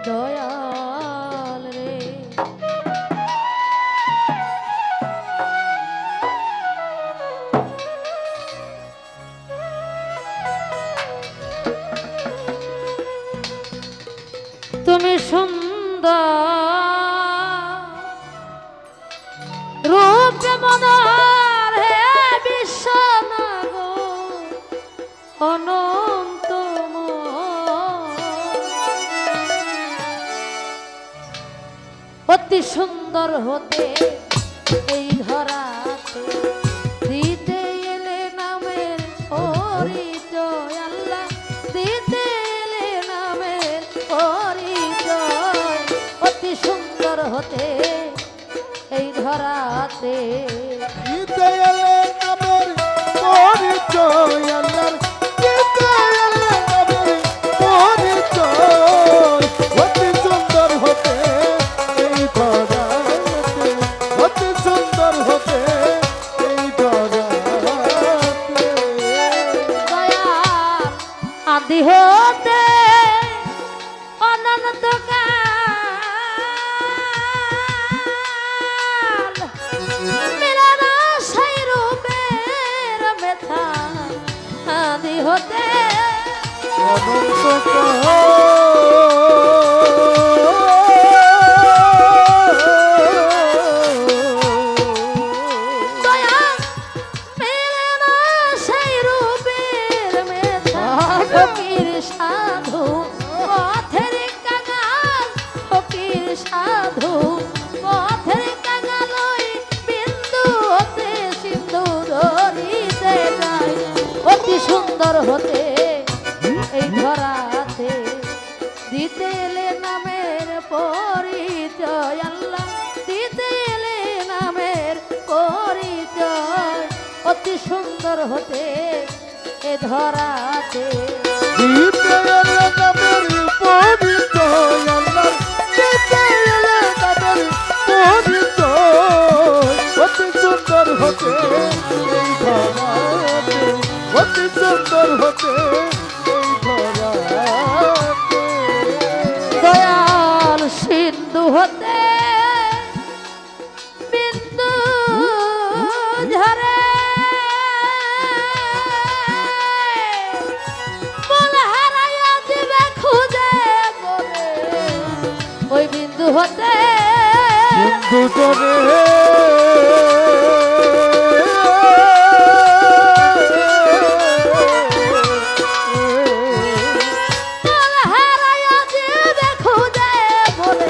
দয়াল রে। তুমি সুন্দর রূপে মনোহর হে বিশ্বনাগর অনন্ত অতি সুন্দর হতে এই ধরাতে দিতে এলে নামের পরিচয় আল্লাহ দিতে এলে নামের পরিচয় অতি সুন্দর হতে এই ধরাতে দিতে এলে নামের পরিচয় আল্লাহর দিতে এলে নামের পরিচয় অতি সুন্দর হতে এই ধরাতে অতি সুন্দর হতে এই ধরাতে দয়াল আদি হতে অনন্ত কাল মিলন সেই রূপের ব্যথা আদি হতে অনন্ত দয়াল মিলন সেই রূপের ব্যথা ফকির সাধু পথের কাঙাল ফকির সাধু পথের কাঙাল ওই বিন্দু হতে সিন্ধু ধরিতে যায় অতি সুন্দর হতে এই ধরাতে দিতে এলে নামের পরিচয় আল্লাহ দিতে এলে নামের পরিচয় অতি সুন্দর হতে এ ধরাতে দিতে এলে নামের পরিচয় আল্লাহর দিতে এলে নামের পরিচয় অতি সুন্দর হতে এই ধরাতে অতি সুন্দর হতে এই ধরাতে দয়াল সিন্ধু হতে বিন্দু ঝরে মূল হারাইয়া দিবে খুঁজে বলে ওই বিন্দু হতে সিন্ধু জনে মূল হারাইয়া দিবে খুঁজে বলে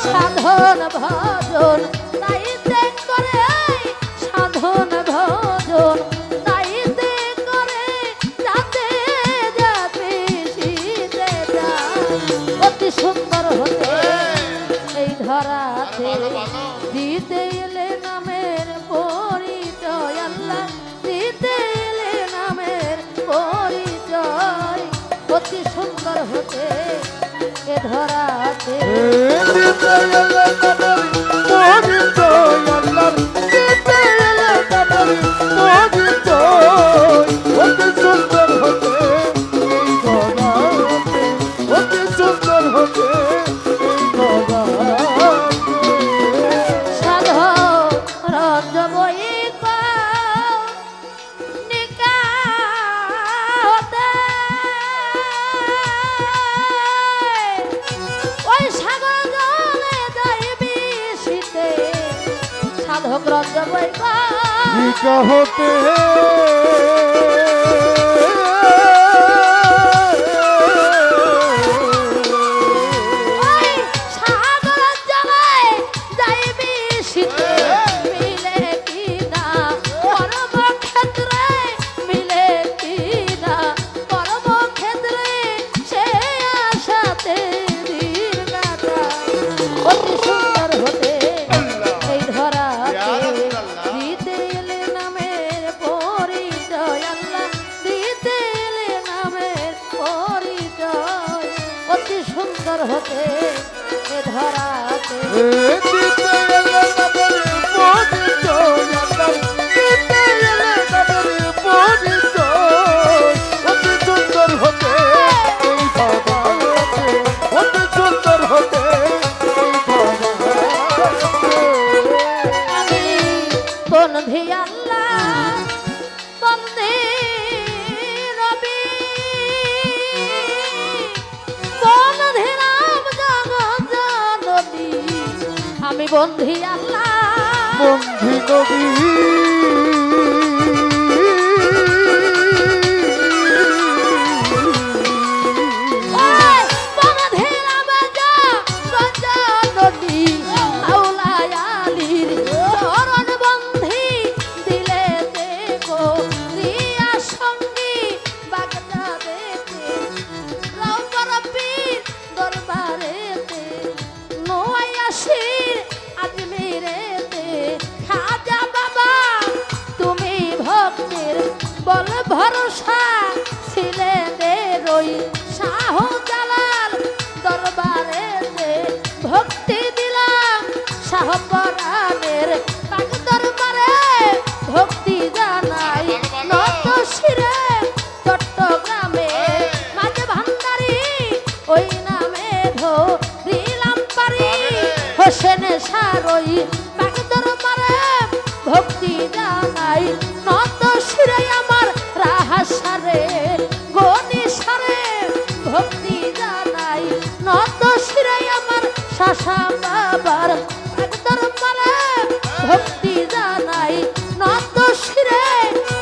সাধন ভজন তাইতে করে সাধন ভজন তাইতে করে যাতে যাতে শীতে যায় অতি সুন্দর হতে এই ধরাতে দিতে এলে নামের পরিচয় আল্লাহ দিতে এলে নামের পরিচয় অতি সুন্দর হতে এ ধরাতে দিতে এলে নামের পরিচয় আল্লাহর দিতে এলে নামের পরিচয় অতি সুন্দর হতে এই ধরাতে অতি সুন্দর হতে এই ধরাতে সাধন বই নিকা হতে ওই সাগর জলে যাইবি শীতে সাধক রঞ্জ বই নিকা হতে ওই সাগর জলে যাইবি শীতে মিলে কিনা কর্মক্ষেত্রে মিলে কিনা কর্মক্ষেত্রে সে আশাতে দিন কাটায় অতি সুন্দর হতে এই ধরাতে দিতে এলে নামের পরিচয় আল্লাহ দিতে এলে নামের পরিচয় অতি সুন্দর হতে এ ধরাতে দিতে এলে নামের পরিচয় আল্লাহর দিতে এলে নামের পরিচয় অতি সুন্দর হতে এই ধরাতে অতি সুন্দর বন্ধি আল্লাহ বন্ধি নবী বল ভরসা ছিলেন রই শাহ জালাল দরবারে ভক্তি দিলাম শাহ পরাণের পাক দরবারে ভক্তি জানাই নত শিরে চট্টগ্রামে মাঝে ভান্ডারি ওই নামে ধরিলাম পারি হোসেন সারই পাক দরবারে ভক্তি জানাই নত শিরে আমার রাহাসারে গনি সারে ভক্তি জানাই নত শিরে আমার শাসা বাবার একদর মারে ভক্তি জানাই নত শিরে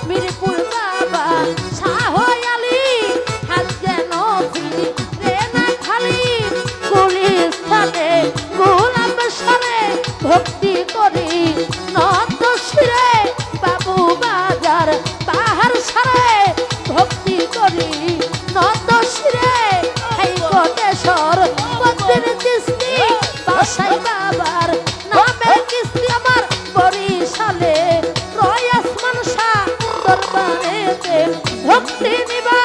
মিরপুর বাবা শাহ আলী হাজে নবী রে না খালি গুলিস্তানে গোলাম সারে ভক্তি করি নত শিরে বাবু বাজার পাহাড় সারে ভক্তি করি নত শিরে এই কোটেশ্বর পদ্মের কিস্তি বাসাই বাবার নামে কিস্তি আমার বরিশালে রয় আসমান শাহ দরবারেতে ভক্তি নিবা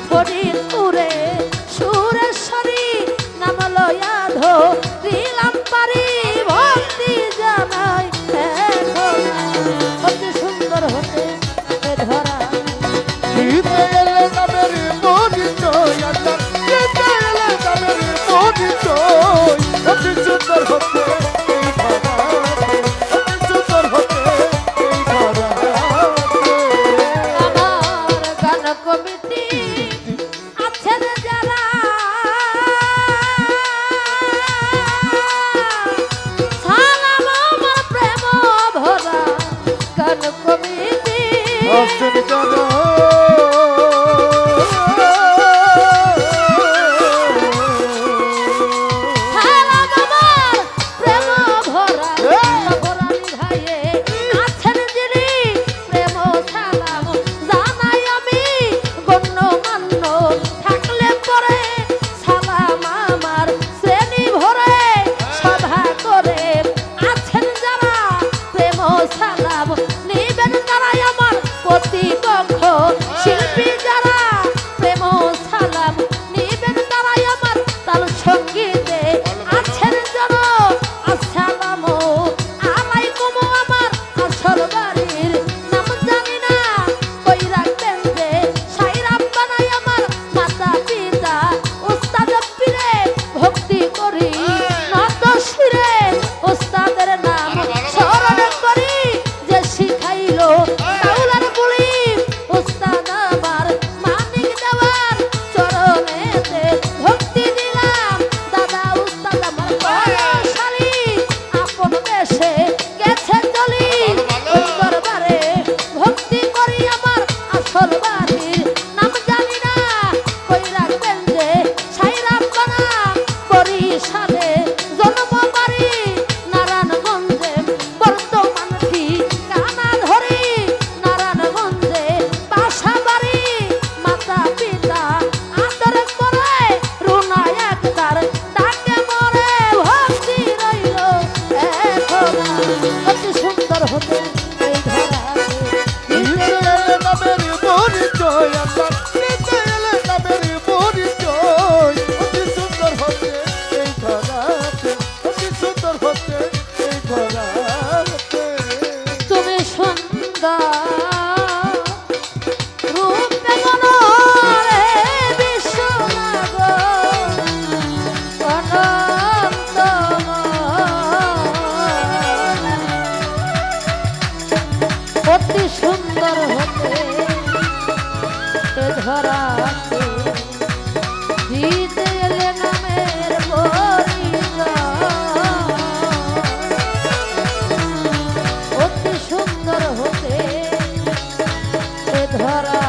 ফরিদপুরে সুরেশ্বরী নাম লয়া ধরিলাম পারি ভক্তি জানাই এখন অতি সুন্দর হতে ধরা দিতে এলে নামের পরিচয় আল্লাহ দিতে এলে নামের পরিচয় অতি সুন্দর হতে এই ধরাতে অতি সুন্দর হতে এই ধরাতে আমার গান কমিটি আছেন যারা সালাম আমার প্রেম ভরা গান কমিটি আসেন যারা সালাম আমার প্রেম ভরা সকরানি ভাইয়ে আছেন যিনি প্রেম সালাম জানাই আমি গণ্য মান্য থাকলে পরে সালাম আমার শ্রেণী ভরে সভা করে আছেন যারা প্রেম সালাম নিবেন তারাই আমার প্রতিপক্ষ শিল্পী যারা প্রেম সালাম নিবেন তারাই আমার তাল সঙ্গীতে আছেন যেন আসসালাম আলাইকুম আমার আসল বাড়ির নাম জানি না কই রাখবেন যে সাইরা বানাই আমার মাতা পিতা উস্তাদ পীরে ভক্তি করি নত শিরে উস্তাদের নাম স্মরণ করি যে শিখাইলো কাউলার বুড়ি উস্তাদ আমার মানিক দেওয়ার চরণেতে ভক্তি দিলাম দাদা উস্তাদ আমার বয়সালী আপন দেশে গেছে চলি ওই দরবারে ভক্তি করি আমার আসল বাড়ির নাম জানি না কই রাখবেন যে সাইরা বানা বরিশালে জন্ম বাড়ি নারায়ণগঞ্জে বর্তমান ঠিকানা ধরি নারায়ণগঞ্জে বাসা বাড়ি মাতা পিতা আদর করে রুনা একদার তাকে মরে ভক্তি রইল এখন অতি সুন্দর হতে এই ধরাতে দিতে এলে নামের পরিচয় আল্লাহ দিতে এলে নামের পরিচয় অতি সুন্দর হতে এই ধরাতে অতি সুন্দর হতে এই ধরাতে তুমি সুন্দর রূপে গণরে বিশ্বনাগর অনন্তময়। অতি সুন্দর হতে এ ধরাতে দিতে এলে নামের পরিচয় ধরা